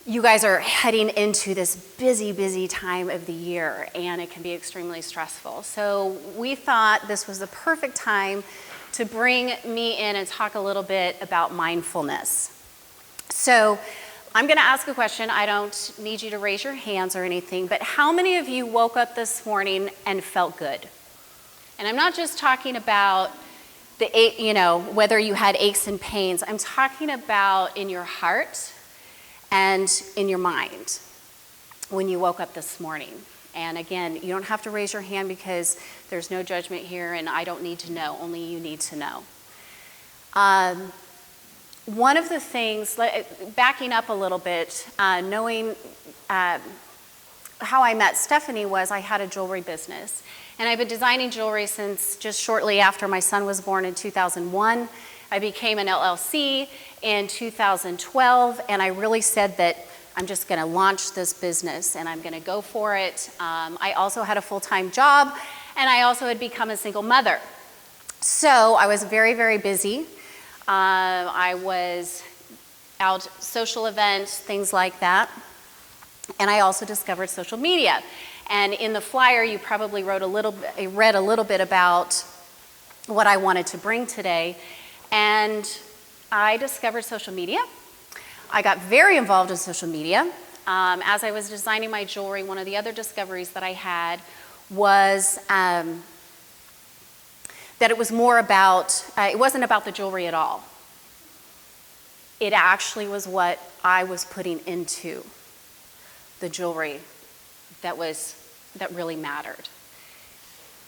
you guys are heading into this busy, busy time of the year, and it can be extremely stressful. So we thought this was the perfect time to bring me in and talk a little bit about mindfulness. So I'm gonna ask a question. I don't need you to raise your hands or anything, but how many of you woke up this morning and felt good? And I'm not just talking about whether you had aches and pains. I'm talking about in your heart and in your mind when you woke up this morning. And again, you don't have to raise your hand because there's no judgment here, and I don't need to know, only you need to know. One of the things, backing up a little bit, knowing how I met Stephanie was I had a jewelry business. And I've been designing jewelry since just shortly after my son was born in 2001. I became an LLC in 2012, and I really said that I'm just gonna launch this business and I'm gonna go for it. I also had a full-time job, and I also had become a single mother. So I was very, very busy. I was out social events, things like that. And I also discovered social media. And in the flyer, you probably read a little bit about what I wanted to bring today. And I discovered social media. I got very involved in social media. As I was designing my jewelry, one of the other discoveries that I had was that it was more about, it wasn't about the jewelry at all. It actually was what I was putting into the jewelry that really mattered.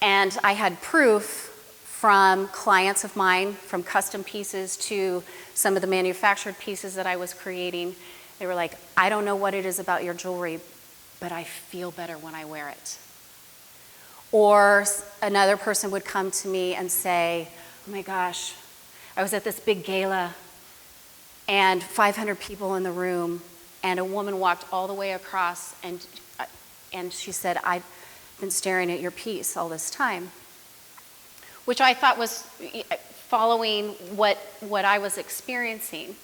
And I had proof from clients of mine, from custom pieces to some of the manufactured pieces that I was creating. They were like, I don't know what it is about your jewelry, but I feel better when I wear it. Or another person would come to me and say, oh my gosh, I was at this big gala and 500 people in the room, and a woman walked all the way across and she said, I've been staring at your piece all this time, which I thought was following what I was experiencing.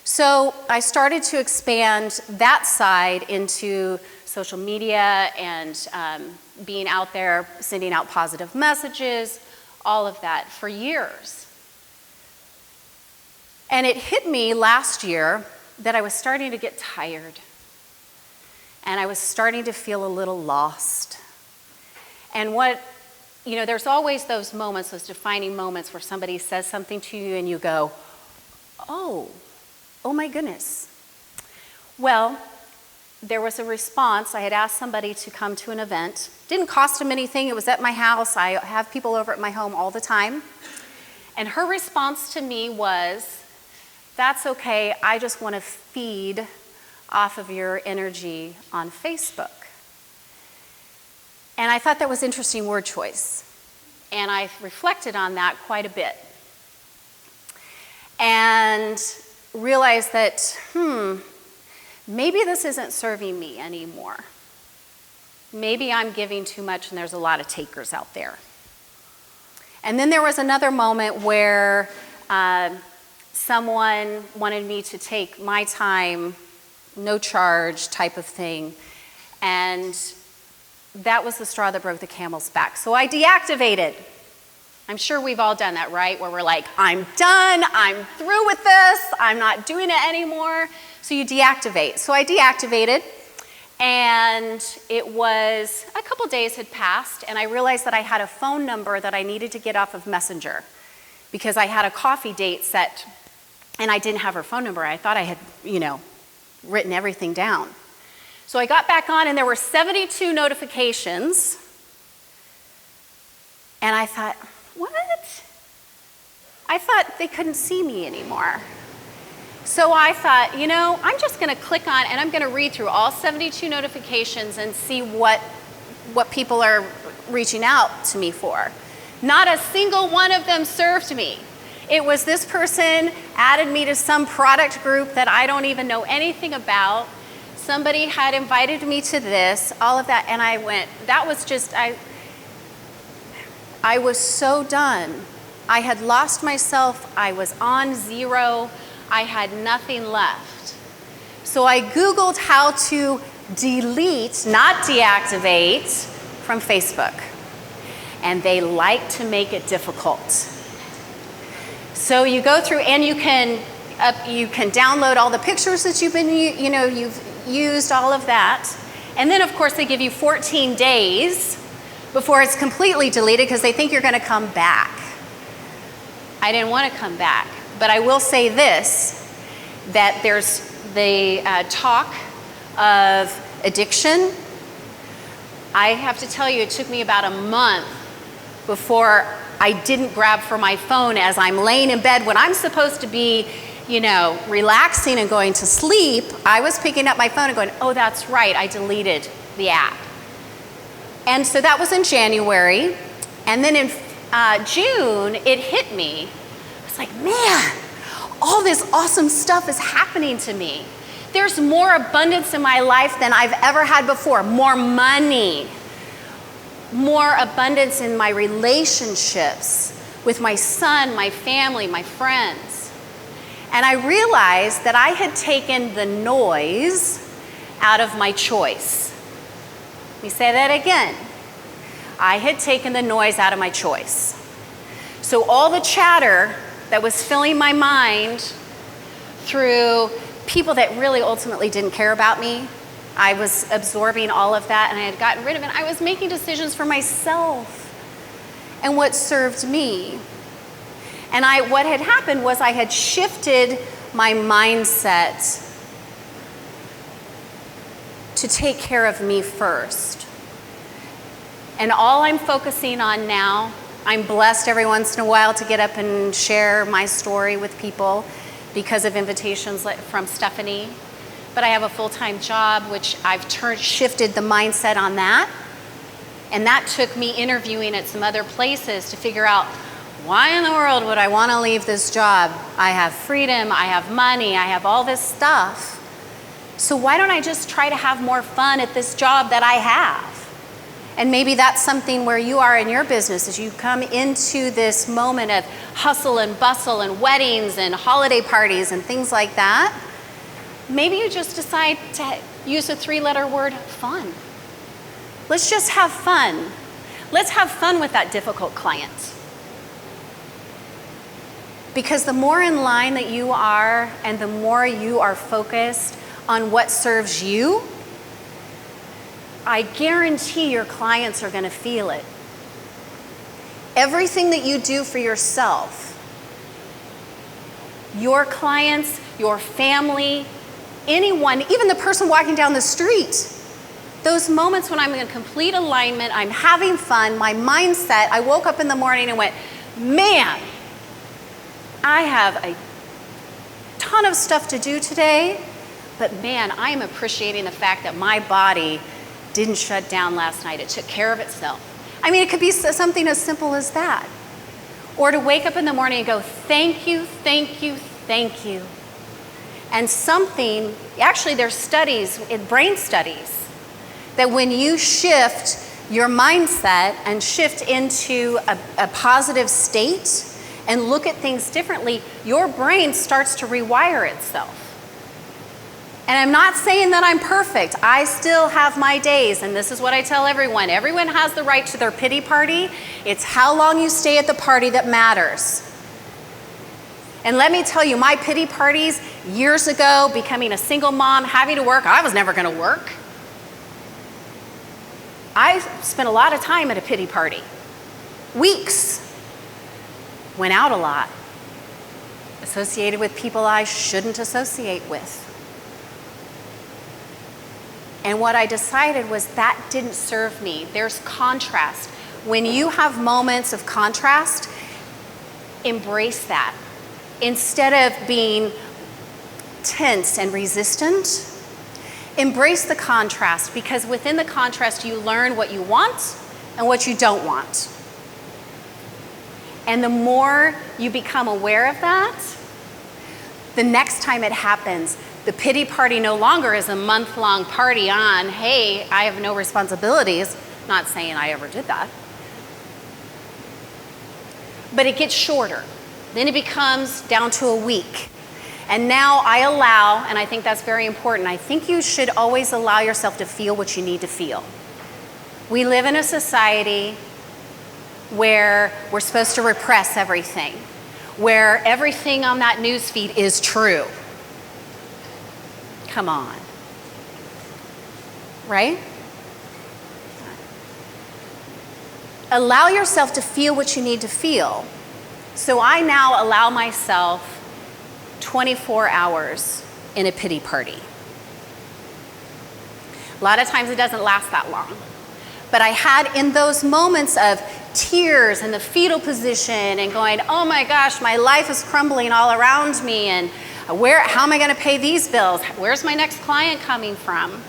So I started to expand that side into social media and being out there, sending out positive messages, all of that for years. And it hit me last year that I was starting to get tired. And I was starting to feel a little lost. And there's always those moments, those defining moments where somebody says something to you and you go, oh my goodness. Well, there was a response. I had asked somebody to come to an event. Didn't cost them anything. It was at my house. I have people over at my home all the time. And her response to me was, that's okay. I just want to feed off of your energy on Facebook. And I thought that was interesting word choice. And I reflected on that quite a bit. And realized that, maybe this isn't serving me anymore. Maybe I'm giving too much and there's a lot of takers out there. And then there was another moment where someone wanted me to take my time, no charge type of thing. And that was the straw that broke the camel's back. So I deactivated. I'm sure we've all done that, right? Where we're like, I'm done, I'm through with this, I'm not doing it anymore. So you deactivate. So I deactivated, and it was a couple days had passed, and I realized that I had a phone number that I needed to get off of Messenger because I had a coffee date set, and I didn't have her phone number. I thought I had, written everything down. So I got back on, and there were 72 notifications, and I thought, what? I thought they couldn't see me anymore. So I thought, I'm just going to click on, and I'm going to read through all 72 notifications and see what people are reaching out to me for. Not a single one of them served me. It was this person added me to some product group that I don't even know anything about. Somebody had invited me to this, all of that, and I went, that was just, I was so done. I had lost myself. I was on zero. I had nothing left. So So I Googled how to delete, not deactivate, from Facebook. And they like to make it difficult. So you go through and you can download all the pictures that you've used, all of that. And then of course they give you 14 days before it's completely deleted because they think you're gonna come back. I didn't want to come back, but I will say this, that there's the talk of addiction. I have to tell you, it took me about a month before I didn't grab for my phone as I'm laying in bed when I'm supposed to be, relaxing and going to sleep. I was picking up my phone and going, oh, that's right, I deleted the app. And so that was in January. And then in June, it hit me. I was like, man, all this awesome stuff is happening to me. There's more abundance in my life than I've ever had before. More money, more abundance in my relationships with my son, my family, my friends. And I realized that I had taken the noise out of my choice. Let me say that again. I had taken the noise out of my choice. So all the chatter that was filling my mind through people that really ultimately didn't care about me, I was absorbing all of that and I had gotten rid of it. I was making decisions for myself and what served me. And what had happened was I had shifted my mindset to take care of me first. And all I'm focusing on now, I'm blessed every once in a while to get up and share my story with people because of invitations from Stephanie. But I have a full-time job, which I've shifted the mindset on that. And that took me interviewing at some other places to figure out, why in the world would I want to leave this job? I have freedom, I have money, I have all this stuff. So why don't I just try to have more fun at this job that I have? And maybe that's something where you are in your business as you come into this moment of hustle and bustle and weddings and holiday parties and things like that. Maybe you just decide to use a 3-letter word, fun. Let's just have fun. Let's have fun with that difficult client. Because the more in line that you are and the more you are focused on what serves you, I guarantee your clients are going to feel it. Everything that you do for yourself, your clients, your family, anyone, even the person walking down the street, those moments when I'm in complete alignment, I'm having fun, my mindset, I woke up in the morning and went, man, I have a ton of stuff to do today, but man, I am appreciating the fact that my body didn't shut down last night. It took care of itself. I mean, it could be something as simple as that. Or to wake up in the morning and go, thank you, thank you, thank you. And something, actually there's studies, brain studies, that when you shift your mindset and shift into a positive state and look at things differently, your brain starts to rewire itself. And I'm not saying that I'm perfect. I still have my days, and this is what I tell everyone. Everyone has the right to their pity party. It's how long you stay at the party that matters. And let me tell you, my pity parties years ago, becoming a single mom, having to work, I was never gonna work. I spent a lot of time at a pity party. Weeks. Went out a lot. Associated with people I shouldn't associate with. And what I decided was that didn't serve me. There's contrast. When you have moments of contrast, embrace that. Instead of being tense and resistant, embrace the contrast, because within the contrast you learn what you want and what you don't want. And the more you become aware of that, the next time it happens, the pity party no longer is a month-long party on, hey, I have no responsibilities. Not saying I ever did that. But it gets shorter. Then it becomes down to a week. And now I allow, and I think that's very important, I think you should always allow yourself to feel what you need to feel. We live in a society where we're supposed to repress everything, where everything on that news feed is true. Come on. Right? Allow yourself to feel what you need to feel. So I now allow myself 24 hours in a pity party. A lot of times it doesn't last that long. But I had in those moments of tears and the fetal position and going, oh my gosh, my life is crumbling all around me, and how am I going to pay these bills? Where's my next client coming from?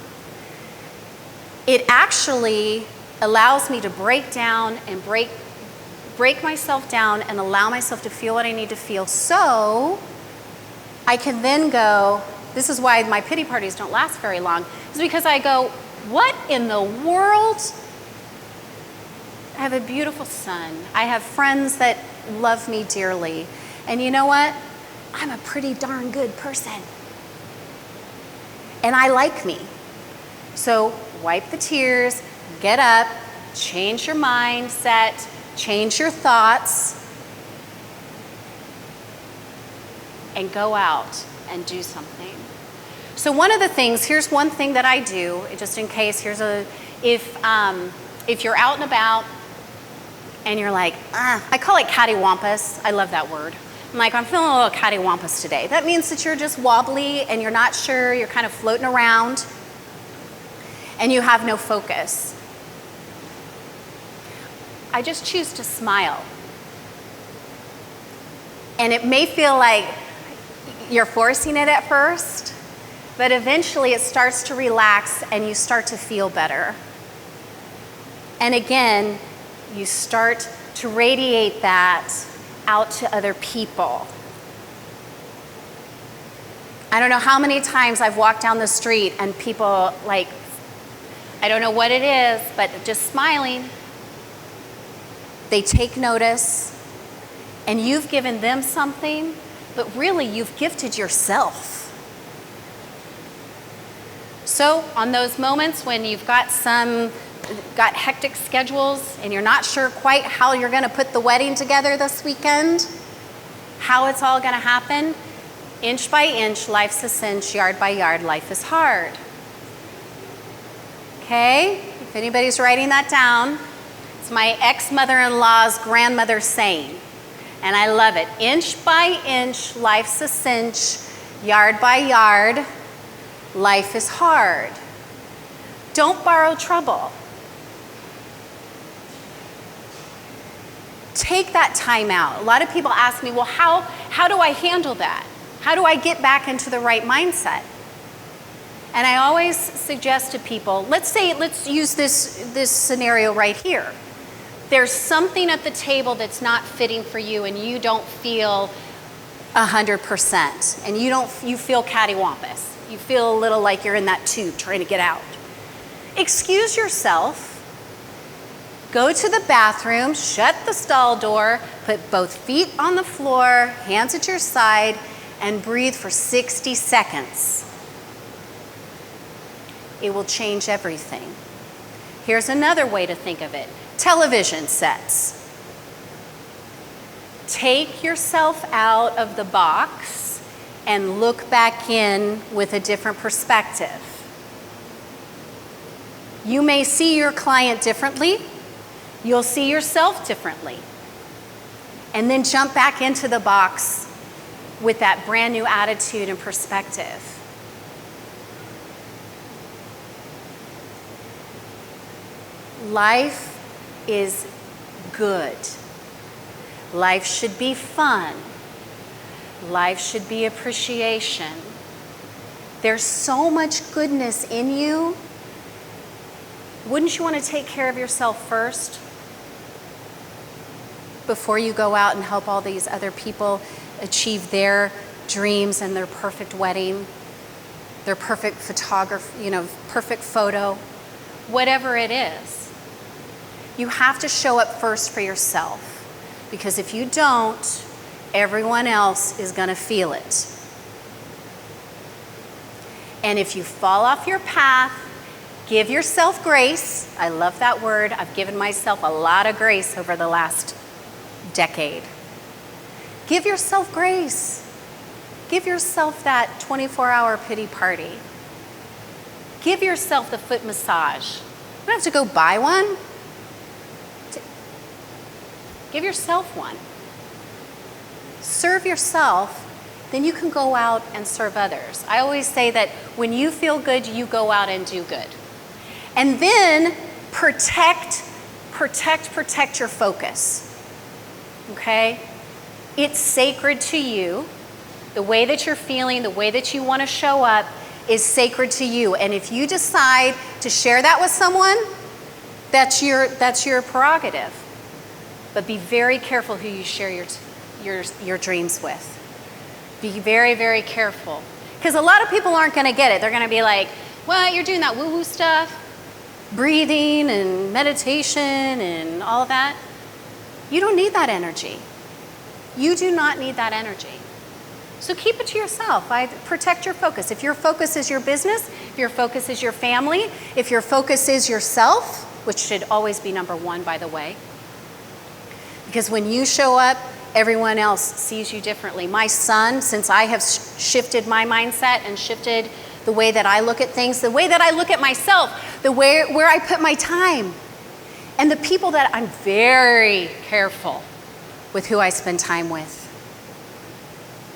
It actually allows me to break down and break myself down and allow myself to feel what I need to feel, so I can then go, this is why my pity parties don't last very long, is because I go, what in the world? I have a beautiful son. I have friends that love me dearly. And you know what? I'm a pretty darn good person. And I like me. So wipe the tears, get up, change your mindset, change your thoughts, and go out and do something. So one of the things, here's one thing that I do, just in case, if you're out and about and you're like, I call it cattywampus. I love that word. I'm like, I'm feeling a little cattywampus today. That means that you're just wobbly and you're not sure, you're kind of floating around and you have no focus. I just choose to smile. And it may feel like you're forcing it at first, but eventually it starts to relax and you start to feel better. And again, you start to radiate that out to other people. I don't know how many times I've walked down the street and people, like, I don't know what it is, but just smiling. They take notice, and you've given them something, but really you've gifted yourself. So on those moments when you've got hectic schedules and you're not sure quite how you're going to put the wedding together this weekend, how it's all going to happen, inch by inch, life's a cinch, yard by yard, life is hard. Okay? If anybody's writing that down, it's my ex-mother-in-law's grandmother's saying, and I love it. Inch by inch, life's a cinch, yard by yard, life is hard. Don't borrow trouble. Take that time out. A lot of people ask me, well, how do I handle that? How do I get back into the right mindset? And I always suggest to people, let's use this scenario right here. There's something at the table that's not fitting for you and you don't feel 100%, and you feel cattywampus. You feel a little like you're in that tube trying to get out. Excuse yourself. Go to the bathroom, shut the stall door, put both feet on the floor, hands at your side, and breathe for 60 seconds. It will change everything. Here's another way to think of it. Television sets. Take yourself out of the box and look back in with a different perspective. You may see your client differently. You'll see yourself differently. And then jump back into the box with that brand new attitude and perspective. Life is good. Life should be fun. Life should be appreciation. There's so much goodness in you. Wouldn't you want to take care of yourself first before you go out and help all these other people achieve their dreams and their perfect wedding, their perfect photography, perfect photo, whatever it is? You have to show up first for yourself, because if you don't, everyone else is going to feel it. And if you fall off your path, give yourself grace. I love that word. I've given myself a lot of grace over the last decade. Give yourself grace. Give yourself that 24-hour pity party. Give yourself the foot massage. You don't have to go buy one. Give yourself one. Serve yourself, then you can go out and serve others. I always say that when you feel good, you go out and do good. And then protect your focus. Okay? It's sacred to you. The way that you're feeling, the way that you want to show up is sacred to you. And if you decide to share that with someone, that's your prerogative. But be very careful who you share your dreams with. Be very, very careful. Because a lot of people aren't going to get it. They're going to be like, what, you're doing that woo-woo stuff? Breathing and meditation and all of that? You don't need that energy. You do not need that energy. So keep it to yourself. Protect your focus. If your focus is your business, if your focus is your family, if your focus is yourself, which should always be number one, by the way. Because when you show up, everyone else sees you differently. My son, since I have shifted my mindset and shifted the way that I look at things, the way that I look at myself, the way where I put my time, and the people that I'm very careful with who I spend time with.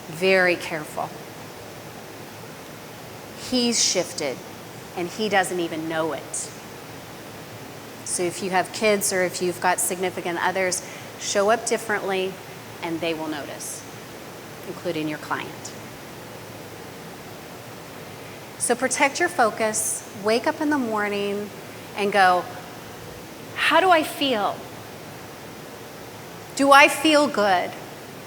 Very careful. He's shifted, and he doesn't even know it. So if you have kids or if you've got significant others, show up differently, and they will notice, including your client. So protect your focus, wake up in the morning, and go, how do I feel? Do I feel good?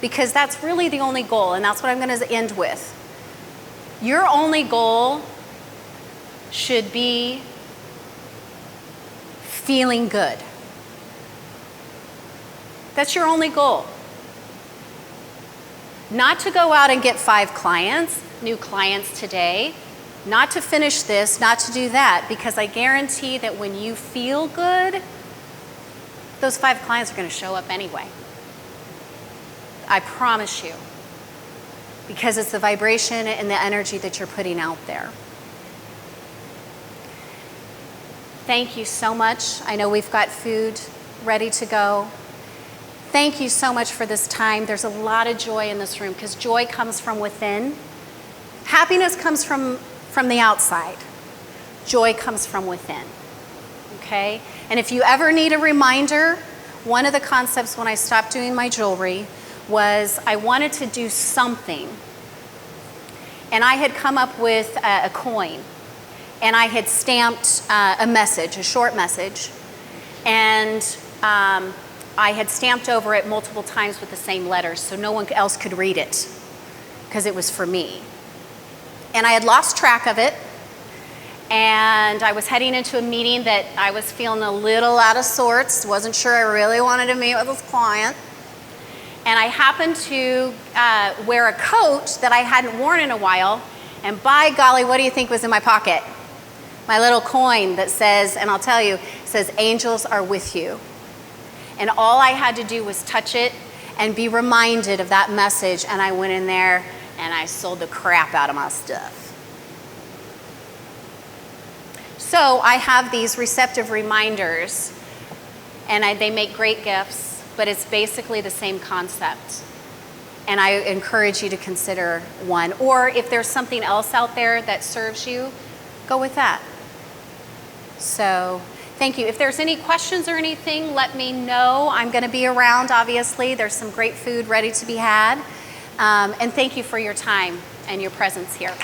Because that's really the only goal, and that's what I'm going to end with. Your only goal should be feeling good. That's your only goal. Not to go out and get 5 clients, new clients today, not to finish this, not to do that, because I guarantee that when you feel good, those 5 clients are going to show up anyway. I promise you, because it's the vibration and the energy that you're putting out there. Thank you so much. I know we've got food ready to go. Thank you so much for this time. There's a lot of joy in this room because joy comes from within. Happiness comes from the outside. Joy comes from within. Okay? And if you ever need a reminder, one of the concepts when I stopped doing my jewelry was I wanted to do something. And I had come up with a coin. And I had stamped a message, a short message. And I had stamped over it multiple times with the same letters so no one else could read it because it was for me. And I had lost track of it. And I was heading into a meeting that I was feeling a little out of sorts. Wasn't sure I really wanted to meet with this client. And I happened to wear a coat that I hadn't worn in a while. And by golly, what do you think was in my pocket? My little coin that says, and I'll tell you, says, angels are with you. And all I had to do was touch it and be reminded of that message. And I went in there and I sold the crap out of my stuff. So I have these receptive reminders, and they make great gifts, but it's basically the same concept. And I encourage you to consider one. Or if there's something else out there that serves you, go with that. So thank you. If there's any questions or anything, let me know. I'm going to be around, obviously. There's some great food ready to be had. And thank you for your time and your presence here.